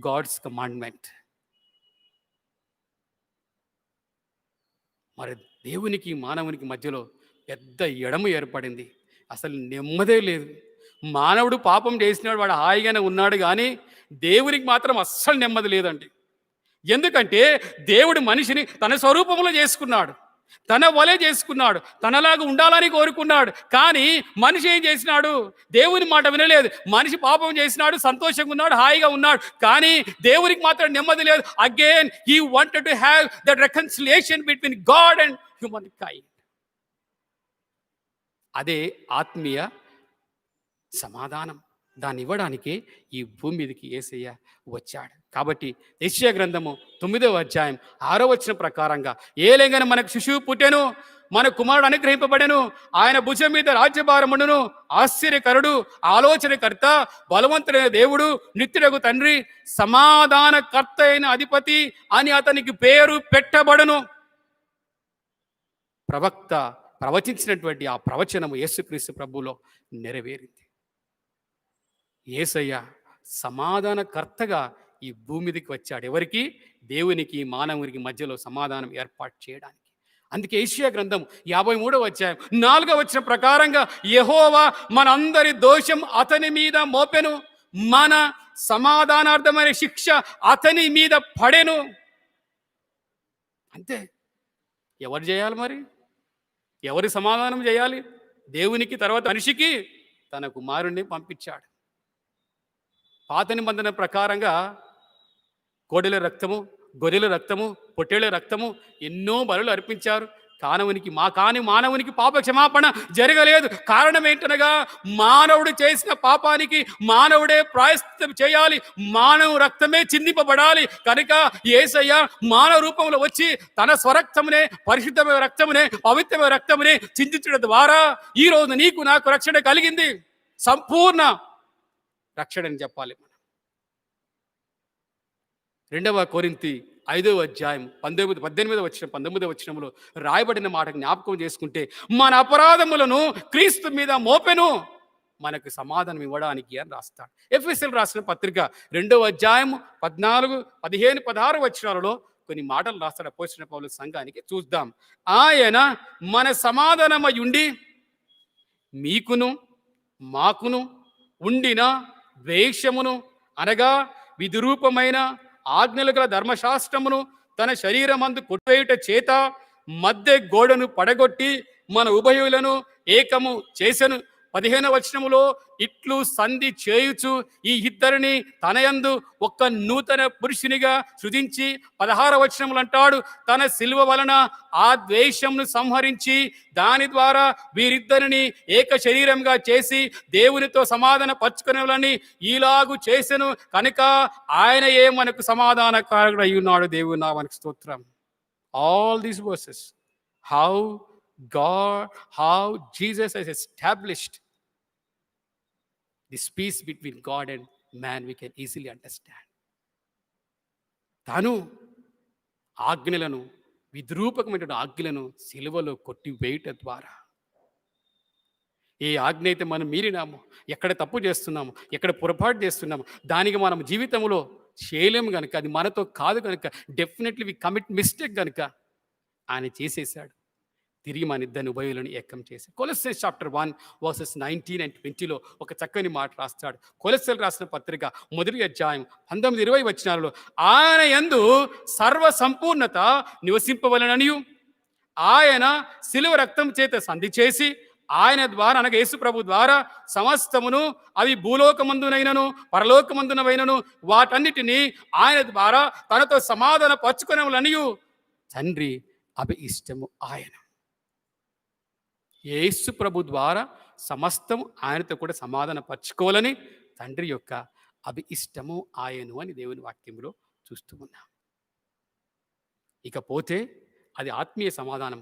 God's commandment. మరి దేవునికి మానవునికి మధ్యలో పెద్ద ఎడము ఏర్పడింది. అసలు నెమ్మదే లేదు. మానవుడు పాపం చేసినాడు, వాడు హాయిగానే ఉన్నాడు, కానీ దేవునికి మాత్రం అస్సలు నెమ్మది లేదండి. ఎందుకంటే దేవుడు మనిషిని తన స్వరూపంలో చేసుకున్నాడు, తన వలే చేసుకున్నాడు, తనలాగా ఉండాలని కోరుకున్నాడు. కానీ మనిషి ఏం చేసినాడు? దేవుని మాట వినలేదు. మనిషి పాపం చేసినాడు, సంతోషంగా ఉన్నాడు, హాయిగా ఉన్నాడు, కానీ దేవునికి మాత్రం నెమ్మది లేదు. Again he wanted to have that reconciliation between God and human kind. అదే ఆత్మీయ సమాధానం. దాన్ని ఇవ్వడానికి ఈ భూమి మీదకి యేసయ్య వచ్చాడు. కాబట్టి యెషయా గ్రంథము 9వ అధ్యాయం 6వ వచనం ప్రకారంగా ఏలేగానే మనకు శిశువు పుట్టెను, మన కుమారుడు అనుగ్రహింపబడెను, ఆయన భుజం మీద రాజ్యభారముండును, ఆశ్చర్యకరుడు, ఆలోచనకర్త, బలవంతుడైన దేవుడు, నిత్యుడగు తండ్రి, సమాధానకర్త అయిన అధిపతి అని అతనికి పేరు పెట్టబడును. ప్రవక్త ప్రవచించినటువంటి ఆ ప్రవచనము యేసుక్రీస్తు ప్రభువులో నెరవేరింది. యేసయ్య సమాధానకర్తగా ఈ భూమి మీదకి వచ్చాడు. ఎవరికి? దేవునికి మానవునికి మధ్యలో సమాధానం ఏర్పాటు చేయడానికి. అందుకే యెషయా గ్రంథం 53వ అధ్యాయం 4వ వచనం ప్రకారంగా యెహోవా మనందరి దోషం అతని మీద మోపెను, మన సమాధానార్థమైన శిక్ష అతని మీద పడెను. అంతే. ఎవరు చేయాలి మరి? ఎవరి సమాధానం చేయాలి? దేవునికి, తర్వాత మనిషికి తన కుమారుణ్ణి పంపించాడు. పాత నిబంధన ప్రకారంగా కోడెల రక్తము, గొర్రెల రక్తము, పొట్టేళ్ల రక్తము ఎన్నో బలులు అర్పించారు. మానవునికి పాప క్షమాపణ జరగలేదు. కారణం ఏంటనగా మానవుడు చేసిన పాపానికి మానవుడే ప్రాయశ్చిత్తం చేయాలి, మానవ రక్తమే చిందింపబడాలి. కనుక యేసయ్య మానవ రూపంలో వచ్చి తన స్వరక్తమునే, పరిశుద్ధమైన రక్తమునే, పవిత్రమైన రక్తమునే చిందించడం ద్వారా ఈ రోజు నీకు నాకు రక్షణ కలిగింది. సంపూర్ణ రక్షణని చెప్పాలి మనం. 2వ కొరింథీ 5వ అధ్యాయం 19వ వచనంలో రాయబడిన మాట జ్ఞాపకం చేసుకుంటే, మన అపరాధములను క్రీస్తు మీద మోపెను, మనకు సమాధానం ఇవ్వడానికి అని రాస్తాడు. ఎఫెసీయులకు రాసిన పత్రిక 2వ అధ్యాయం 14, 15, 16 వచనాలలో కొన్ని మాటలు రాస్తాడు అపోస్తలుడైన పౌలు సంఘానికి. చూద్దాం. ఆయన మన సమాధానమయుండి మీకును మాకును ఉండిన ద్వేషమును అనగా విధిరూపమైన ఆజ్ఞలు గల ధర్మశాస్త్రమును తన శరీరమందు కొట్టివేయుట చేత మధ్య గోడను పడగొట్టి మన ఉభయులను ఏకము చేసెను. 15వ వచనములో ఇట్లు సంధి చేయుచు ఈ ఇద్దరిని తనయందు ఒక్క నూతన పురుషునిగా సృజించి 16వ వచనములు అంటాడు, తన శిలువ వలన ఆ ద్వేషమును సంహరించి దాని ద్వారా వీరిద్దరిని ఏక శరీరంగా చేసి దేవునితో సమాధాన పరుచుకునేవాళ్ళని ఈలాగు చేసెను. కనుక ఆయనయే మనకు సమాధానకారకుడు అయి ఉన్నాడు. దేవుని నామమునకు స్తోత్రం. All these versus how Jesus has established this peace between God and man, we can easily understand. తాను ఆజ్ఞలను, విద్రూపకమైన ఆజ్ఞలను సిలువలో కొట్టివేయటం ద్వారా, ఏ ఆజ్ఞ అయితే మనం మీరినామో, ఎక్కడ తప్పు చేస్తున్నాము, ఎక్కడ పొరపాటు చేస్తున్నాము, దానికి మనం జీవితంలో చేయలేము కనుక, అది మనతో కాదు కనుక, డెఫినెట్లీ వి కమిట్ మిస్టేక్ కనుక ఆయన చేసేసాడు. తిరిగి మన ఇద్దరిని ఉభయులను ఏకం చేసి కొలస్సీస్ చాప్టర్ 1 వర్సెస్ 19 and 20లో ఒక చక్కని మాట రాస్తాడు. కొలస్సీయులకు రాసిన పత్రిక 1వ అధ్యాయం 19-20 వచనాలలో ఆయన యందు సర్వ సంపూర్ణత నివసింపవలెననియు, ఆయన శిలువ రక్తం చేత సంధి చేసి ఆయన ద్వారా అనగా యేసు ప్రభు ద్వారా సమస్తమును, అవి భూలోకమందునైనను పరలోకమందునవైనను వాటన్నిటినీ ఆయన ద్వారా తనతో సమాధాన పరచుకొనవలనియు తండ్రి అభిష్టము. ఆయన యేసు ప్రభు ద్వారా సమస్తం ఆయనతో కూడా సమాధాన పరచుకోవాలని తండ్రి యొక్క అభిష్టము ఆయను అని దేవుని వాక్యంలో చూస్తూ ఉన్నాం. ఇకపోతే అది ఆత్మీయ సమాధానం.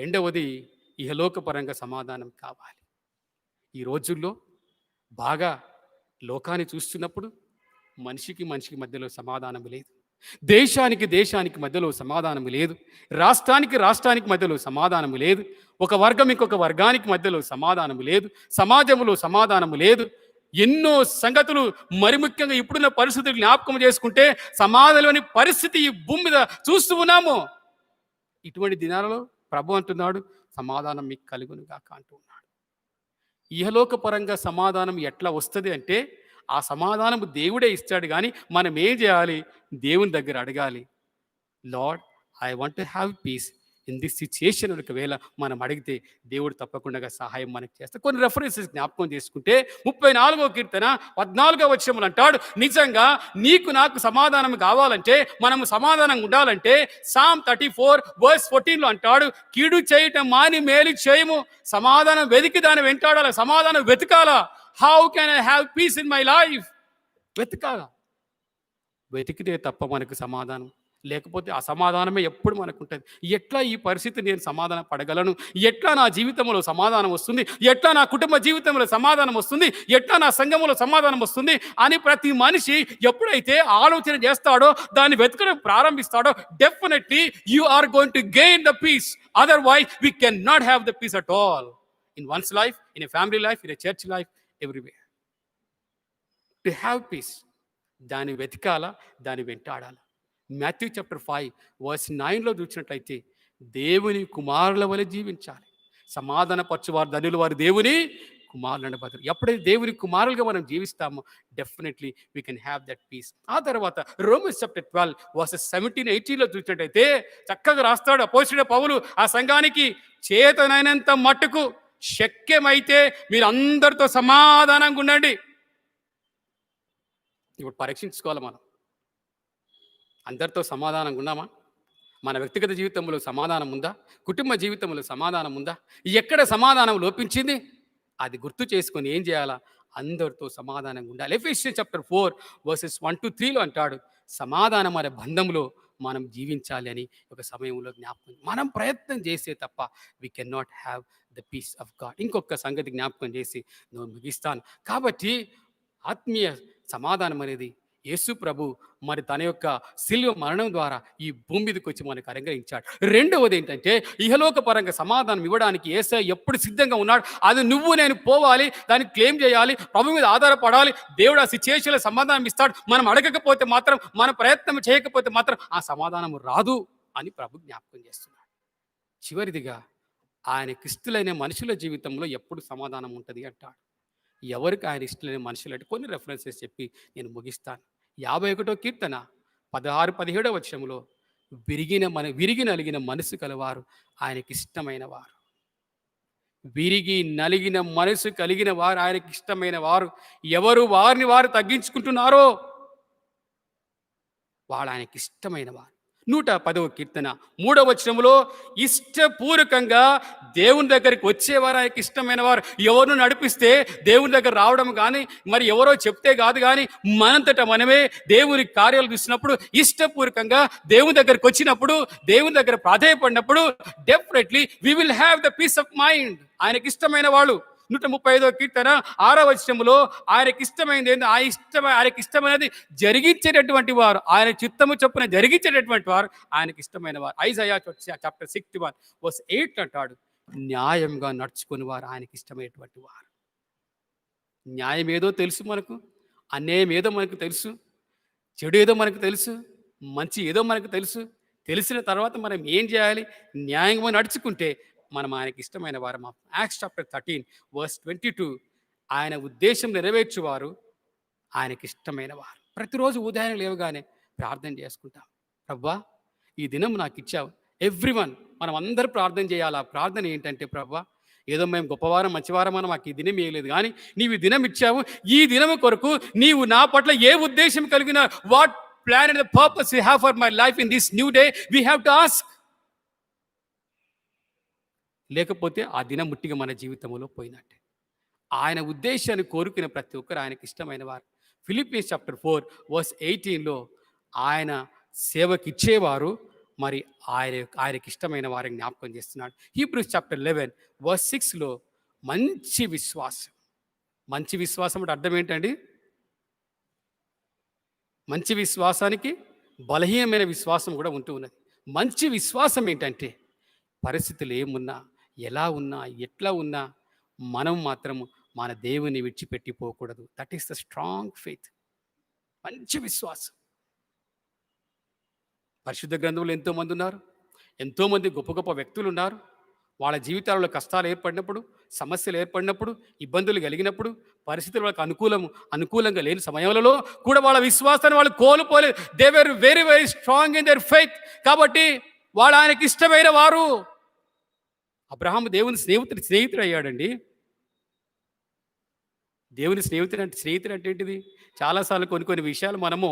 రెండవది ఇహలోకపరంగా సమాధానం కావాలి. ఈ రోజుల్లో బాగా లోకాన్ని చూస్తున్నప్పుడు మనిషికి మధ్యలో సమాధానం లేదు, దేశానికి మధ్యలో సమాధానం లేదు, రాష్ట్రానికి మధ్యలో సమాధానం లేదు, ఒక వర్గం ఇంకొక వర్గానికి మధ్యలో సమాధానం లేదు, సమాజంలో సమాధానం లేదు. ఎన్నో సంగతులు, మరి ముఖ్యంగా ఇప్పుడున్న పరిస్థితులు జ్ఞాపకం చేసుకుంటే సమాధానమైన పరిస్థితి ఈ భూమి మీద చూస్తూ ఉన్నాము. ఇటువంటి దినాలలో ప్రభు అంటున్నాడు, సమాధానం మీకు కలుగును గాక అంటూ ఉన్నాడు. ఇహలోకపరంగా సమాధానం ఎట్లా వస్తుంది అంటే, ఆ సమాధానం దేవుడే ఇస్తాడు. కానీ మనం ఏం చేయాలి? దేవుని దగ్గర అడగాలి. Lord, I want to have peace in this situation. ఒకవేళ మనం అడిగితే దేవుడు తప్పకుండా సహాయం మనకు చేస్తాడు. కొన్ని రెఫరెన్సెస్ జ్ఞాపకం చేసుకుంటే 34వ కీర్తన 14వ వచనములు అంటాడు, నిజంగా నీకు నాకు సమాధానం కావాలంటే, మనము సమాధానంగా ఉండాలంటే సామ్ 34:14లో అంటాడు, కీడు చేయటం మాని మేలు చేయము. సమాధానం వెతికి దాన్ని వెంటాడాలి, సమాధానం వెతకాలా. How can I have peace in my life? వెతకాలా. వెతికితే తప్ప మనకు సమాధానం, లేకపోతే అసమాధానమే ఎప్పుడు మనకుంటుంది. ఎట్లా ఈ పరిస్థితి నేను సమాధానం పడగలను? ఎట్లా నా జీవితంలో సమాధానం వస్తుంది? ఎట్లా నా కుటుంబ జీవితంలో సమాధానం వస్తుంది? ఎట్లా నా సంఘంలో సమాధానం వస్తుంది? అని ప్రతి మనిషి ఎప్పుడైతే ఆలోచన చేస్తాడో, దాన్ని వెతకడం ప్రారంభిస్తాడో, definitely you are going to gain the peace. Otherwise we can not have the peace at all. In one's life, in a family life, in a church life, everywhere. To have peace, దాన్ని వెతకాల, దాన్ని వెంటాడాల. Matthew chapter 5 verse 9లో చూసినట్లయితే దేవుని కుమారుల వలె జీవించాలి. సమాధానపరచువారు ధనులు, వారు దేవుని కుమారులను బదులు. ఎప్పుడైతే దేవుని కుమారులుగా మనం జీవిస్తామో definitely we can have that peace. ఆ తర్వాత రోమన్స్ చాప్టర్ 12 వర్సెస్ 17-18లో చూసినట్టయితే చక్కగా రాస్తాడు అపోస్తలుడైన పౌలు ఆ సంఘానికి, చేతనైనంత మట్టుకు శక్యమైతే మీరు అందరితో సమాధానంగా ఉండండి. ఇప్పుడు పరీక్షించుకోవాలి మనం, అందరితో సమాధానంగా ఉన్నామా? మన వ్యక్తిగత జీవితంలో సమాధానం ఉందా? కుటుంబ జీవితంలో సమాధానం ఉందా? ఎక్కడ సమాధానం లోపించింది అది గుర్తు చేసుకొని ఏం చేయాలా? అందరితో సమాధానంగా ఉండాలి. ఎఫెసియన్స్ చాప్టర్ 4 వర్సెస్ 1-3లో అంటాడు, సమాధానం అనే బంధంలో మనం జీవించాలి అని ఒక సమయంలో జ్ఞాపకం. మనం ప్రయత్నం చేసే తప్ప we can not have the peace of God. ఇంకొక సంగతి జ్ఞాపకం చేసి నేను ముగిస్తాను. కాబట్టి ఆత్మీయ సమాధానం అనేది యేసు ప్రభు మరి తన యొక్క శిలువ మరణం ద్వారా ఈ భూమి మీదకి వచ్చి మనకు అనుగ్రహించాడు. రెండవది ఏంటంటే, ఇహలోక పరంగా సమాధానం ఇవ్వడానికి యేసయ్య ఎప్పుడు సిద్ధంగా ఉన్నాడు. అది నువ్వు నేను పోవాలి, దాన్ని క్లెయిమ్ చేయాలి, ప్రభు మీద ఆధారపడాలి. దేవుడు ఆ సిచ్యుయేషన్లో సమాధానం ఇస్తాడు. మనం అడగకపోతే మాత్రం, మన ప్రయత్నం చేయకపోతే మాత్రం ఆ సమాధానం రాదు అని ప్రభు జ్ఞాపకం చేస్తున్నాడు. చివరిదిగా, ఆయన క్రిస్తులైన మనుషుల జీవితంలో ఎప్పుడు సమాధానం ఉంటుంది అంటాడు. ఎవరికి ఆయన ఇష్టమైన మనుషులు అంటే కొన్ని రెఫరెన్సెస్ చెప్పి నేను ముగిస్తాను. 51వ కీర్తన 16-17 వచనంలో, విరిగి నలిగిన మనసు కలవారు ఆయనకి ఇష్టమైన వారు. విరిగి నలిగిన మనసు కలిగిన వారు ఆయనకి ఇష్టమైన వారు. ఎవరు వారిని వారు తగ్గించుకుంటున్నారో వాళ్ళు ఆయనకి ఇష్టమైన వారు. 110వ కీర్తన 3వ వచనంలో, ఇష్టపూర్వకంగా దేవుని దగ్గరికి వచ్చేవారు ఆయనకి ఇష్టమైన వారు. ఎవరిని నడిపిస్తే దేవుని దగ్గర రావడం కానీ, మరి ఎవరో చెప్తే కాదు కానీ, మనంతట మనమే దేవుని కార్యాలు చూసినప్పుడు, ఇష్టపూర్వకంగా దేవుని దగ్గరికి వచ్చినప్పుడు, దేవుని దగ్గర ప్రాధేయపడినప్పుడు definitely we will have the peace of mind. ఆయనకి ఇష్టమైన వాళ్ళు. 135వ కీర్తన 6వ వచనంలో, ఆయనకి ఇష్టమైనది ఏంటి? ఆయనకి ఇష్టమైనది జరిగించేటటువంటి వారు, ఆయన చిత్తము చొప్పున జరిగించేటటువంటి వారు ఆయనకి ఇష్టమైన వారు. ఐజయా చాప్టర్ 61 వర్స్ 8 అంటాడు, న్యాయంగా నడుచుకుని వారు ఆయనకి ఇష్టమైనటువంటి వారు. న్యాయం ఏదో తెలుసు మనకు, అన్యాయం ఏదో మనకు తెలుసు, చెడు ఏదో మనకు తెలుసు, మంచి ఏదో మనకు తెలుసు. తెలిసిన తర్వాత మనం ఏం చేయాలి? న్యాయంగా నడుచుకుంటే మనం ఆయనకి ఇష్టమైన వారు. యాక్ట్స్ చాప్టర్ 13 వర్స్ 22, ఆయన ఉద్దేశం నెరవేర్చువారు ఆయనకి ఇష్టమైన వారు. ప్రతిరోజు ఉదయం లేవగానే ప్రార్థన చేసుకుంటాం, ప్రభువా ఈ దినం నాకు ఇచ్చావు. ఎవ్రీవన్, మనం అందరూ ప్రార్థన చేయాలి. ఆ ప్రార్థన ఏంటంటే, ప్రభువా ఏదో మేము గొప్పవారం మంచివారం అని మాకు ఈ దినం వేయలేదు, కానీ నీవు ఈ దినం ఇచ్చావు. ఈ దినం కొరకు నీవు నా పట్ల ఏ ఉద్దేశం కలిగిన, what plan and purpose you have for my life in this new day, we have to ask. లేకపోతే ఆ దినం ముట్టిగా మన జీవితంలో పోయినట్టే. ఆయన ఉద్దేశాన్ని కోరుకునే ప్రతి ఒక్కరు ఆయనకి ఇష్టమైన వారు. ఫిలిప్పీన్స్ చాప్టర్ 4 వర్స్ 18లో, ఆయన సేవకి ఇచ్చేవారు మరి ఆయనకి ఇష్టమైన వారిని జ్ఞాపకం చేస్తున్నాడు. హీబ్రూస్ చాప్టర్ 11 వర్స్ 6లో, మంచి విశ్వాసం. మంచి విశ్వాసం అంటే అర్థం ఏంటండి? మంచి విశ్వాసానికి బలహీనమైన విశ్వాసం కూడా ఉంటూ ఉన్నది. మంచి విశ్వాసం ఏంటంటే, పరిస్థితులు ఏమున్నా, ఎలా ఉన్నా, ఎట్లా ఉన్నా మనం మాత్రం మన దేవుని విడిచిపెట్టిపోకూడదు. That is the strong faith. మంచి విశ్వాసం. పరిశుద్ధ గ్రంథంలో ఎంతోమంది ఉన్నారు, ఎంతోమంది గొప్ప గొప్ప వ్యక్తులు ఉన్నారు. వాళ్ళ జీవితాలలో కష్టాలు ఏర్పడినప్పుడు, సమస్యలు ఏర్పడినప్పుడు, ఇబ్బందులు కలిగినప్పుడు, పరిస్థితులు వాళ్ళకి అనుకూలంగా లేని సమయంలో కూడా వాళ్ళ విశ్వాసాన్ని వాళ్ళు కోల్పోలేదు. They were very very strong in their faith. కాబట్టి వాళ్ళు ఆయనకి ఇష్టమైన వారు. అబ్రహాము దేవుని స్నేహితుడు అయ్యాడండి. దేవుని స్నేహితుడు అంటే ఏంటిది? చాలాసార్లు కొన్ని విషయాలు మనము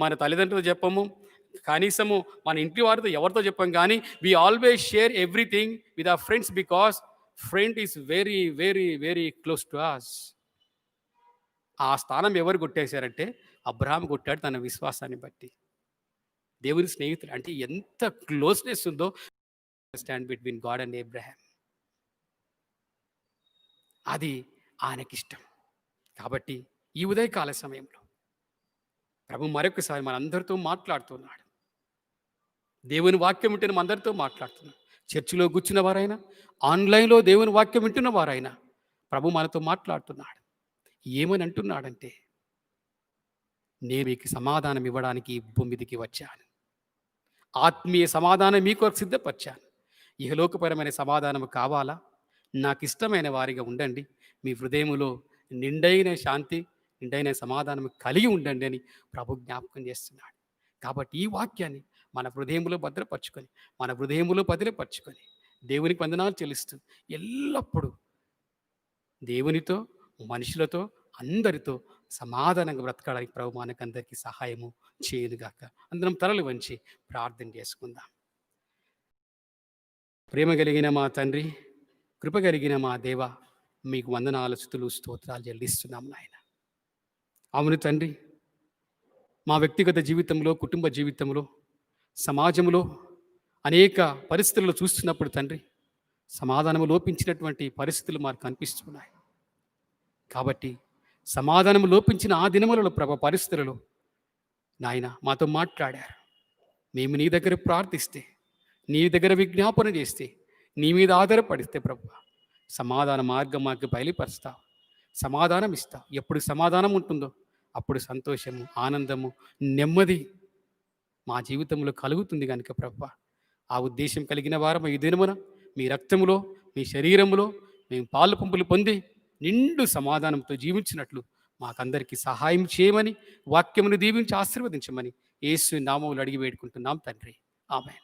మన తల్లిదండ్రులతో చెప్పము, కనీసము మన ఇంటి వారితో ఎవరితో చెప్పాం, కానీ we always share everything with our friends, because friend is very very very close to us. ఆ స్థానం ఎవరు కొట్టేశారంటే అబ్రహాం కొట్టాడు తన విశ్వాసాన్ని బట్టి. దేవుని స్నేహితుడు అంటే ఎంత క్లోజ్‌నెస్ ఉందో stand between God and Abraham. అది ఆయనకిష్టం. కాబట్టి ఈ ఉదయకాల సమయంలో ప్రభు మరొకసారి మనందరితో మాట్లాడుతున్నాడు. దేవుని వాక్యం వింటున్న మనందరితో మాట్లాడుతున్నాడు. చర్చిలో కూర్చున్న వారైనా, ఆన్‌లైన్‌లో దేవుని వాక్యం వింటున్న వారైనా ప్రభు మనతో మాట్లాడుతున్నాడు. ఏమని అంటున్నాడంటే, నేను మీకు సమాధానం ఇవ్వడానికి ఈ భూమి మీదికి వచ్చాను. ఆత్మీయ సమాధానం మీ కొరకు సిద్ధపరిచాను. ఇహలోకపరమైన సమాధానం కావాలా? నాకిష్టమైన వారిగా ఉండండి. మీ హృదయములో నిండైన శాంతి, నిండైన సమాధానం కలిగి ఉండండి అని ప్రభు జ్ఞాపకం చేస్తున్నాడు. కాబట్టి ఈ వాక్యాన్ని మన హృదయములో భద్రపరుచుకొని, మన హృదయములో భద్రపరుచుకొని, దేవునికి వందనాలు చెల్లిస్తూ ఎల్లప్పుడూ దేవునితో, మనుషులతో, అందరితో సమాధానంగా బ్రతకడానికి ప్రభు మనకందరికీ సహాయము చేయునుగాక. అందరం తలలు వంచి ప్రార్థన చేసుకుందాం. ప్రేమ కలిగిన మా తండ్రి, కృప కలిగిన మా దేవ, మీకు వందనాలు, స్తుతులు, స్తోత్రాలు చెల్లిస్తున్నాం నాయన. అవును తండ్రి, మా వ్యక్తిగత జీవితంలో, కుటుంబ జీవితంలో, సమాజంలో అనేక పరిస్థితుల్లో చూస్తున్నప్పుడు తండ్రి, సమాధానము లోపించినటువంటి పరిస్థితులు మాకు కనిపిస్తున్నాయి. కాబట్టి సమాధానం లోపించిన ఆ దినములలో పరిస్థితులలో నాయన మాతో మాట్లాడారు. మేము నీ దగ్గర ప్రార్థిస్తే, నీ దగ్గర విజ్ఞాపన చేస్తే, నీ మీద ఆధారపడిస్తే ప్రభు సమాధాన మార్గం మాకు బయలుపరుస్తావు, సమాధానం ఇస్తావు. ఎప్పుడు సమాధానం ఉంటుందో అప్పుడు సంతోషము, ఆనందము, నెమ్మది మా జీవితంలో కలుగుతుంది కనుక ప్రభు ఆ ఉద్దేశం కలిగిన వారం ఈ దినమున మీ రక్తములో, మీ శరీరములో మేము పాలు పంపులు పొంది నిండు సమాధానంతో జీవించినట్లు మాకందరికీ సహాయం చేయమని, వాక్యమును దీవించి ఆశీర్వదించమని యేసు నామములో అడిగి వేడుకుంటున్నాం తండ్రి. ఆమేన్.